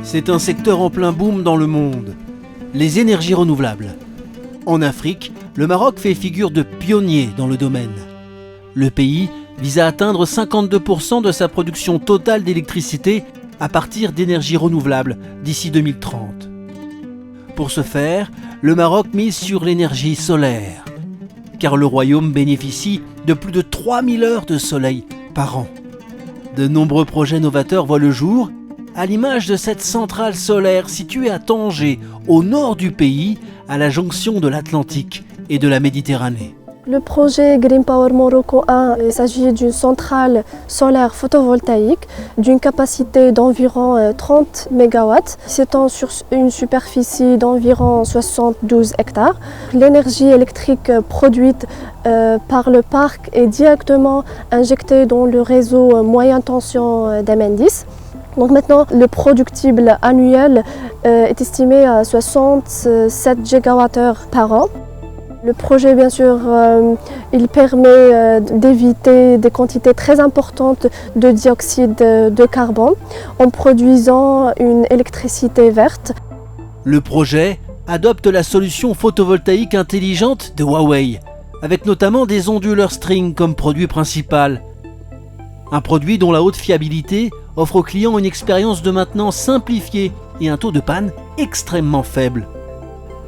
C'est un secteur en plein boom dans le monde. Les énergies renouvelables. En Afrique, le Maroc fait figure de pionnier dans le domaine. Le pays vise à atteindre 52% de sa production totale d'électricité à partir d'énergies renouvelables d'ici 2030. Pour ce faire, le Maroc mise sur l'énergie solaire, car le royaume bénéficie de plus de 3000 heures de soleil par an. De nombreux projets novateurs voient le jour, à l'image de cette centrale solaire située à Tanger, au nord du pays, à la jonction de l'Atlantique et de la Méditerranée. Le projet Green Power Morocco 1, il s'agit d'une centrale solaire photovoltaïque d'une capacité d'environ 30 MW, s'étend sur une superficie d'environ 72 hectares. L'énergie électrique produite par le parc est directement injectée dans le réseau moyenne tension d'Amendis. Donc maintenant, le productible annuel est estimé à 67 GWh par an. Le projet, bien sûr, il permet d'éviter des quantités très importantes de dioxyde de carbone en produisant une électricité verte. Le projet adopte la solution photovoltaïque intelligente de Huawei, avec notamment des onduleurs string comme produit principal. Un produit dont la haute fiabilité offre aux clients une expérience de maintenance simplifiée et un taux de panne extrêmement faible.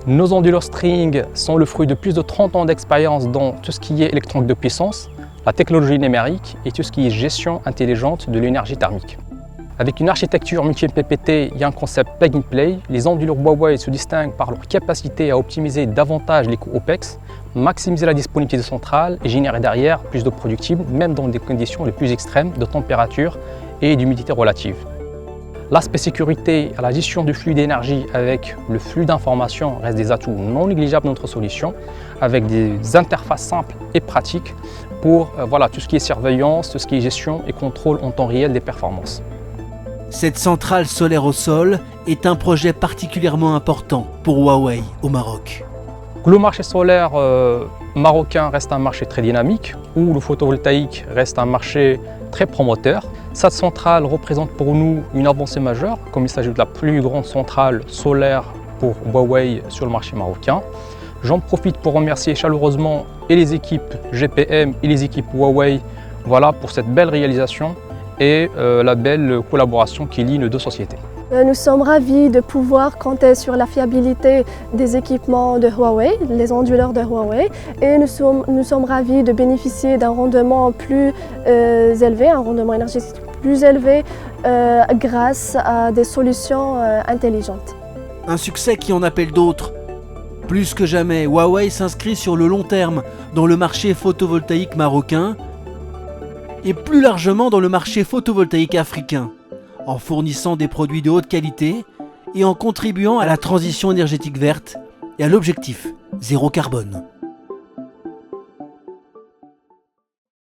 Nos onduleurs string sont le fruit de plus de 30 ans d'expérience dans tout ce qui est électronique de puissance, la technologie numérique et tout ce qui est gestion intelligente de l'énergie thermique. Avec une architecture multi-MPPT et un concept plug-and-play, les onduleurs Huawei se distinguent par leur capacité à optimiser davantage les coûts OPEX, maximiser la disponibilité centrale et générer derrière plus de productibles, même dans des conditions les plus extrêmes de température et d'humidité relative. L'aspect sécurité à la gestion du flux d'énergie avec le flux d'informations reste des atouts non négligeables de notre solution, avec des interfaces simples et pratiques pour tout ce qui est surveillance, tout ce qui est gestion et contrôle en temps réel des performances. Cette centrale solaire au sol est un projet particulièrement important pour Huawei au Maroc. Le marché solaire marocain reste un marché très dynamique, où le photovoltaïque reste un marché très promoteur. Cette centrale représente pour nous une avancée majeure, comme il s'agit de la plus grande centrale solaire pour Huawei sur le marché marocain. J'en profite pour remercier chaleureusement et les équipes GPM et les équipes Huawei pour cette belle réalisation et la belle collaboration qui lie nos deux sociétés. Nous sommes ravis de pouvoir compter sur la fiabilité des équipements de Huawei, les onduleurs de Huawei, et nous sommes ravis de bénéficier d'un rendement plus élevé, un rendement énergétique plus élevé grâce à des solutions intelligentes. Un succès qui en appelle d'autres. Plus que jamais, Huawei s'inscrit sur le long terme dans le marché photovoltaïque marocain et plus largement dans le marché photovoltaïque africain, en fournissant des produits de haute qualité et en contribuant à la transition énergétique verte et à l'objectif zéro carbone.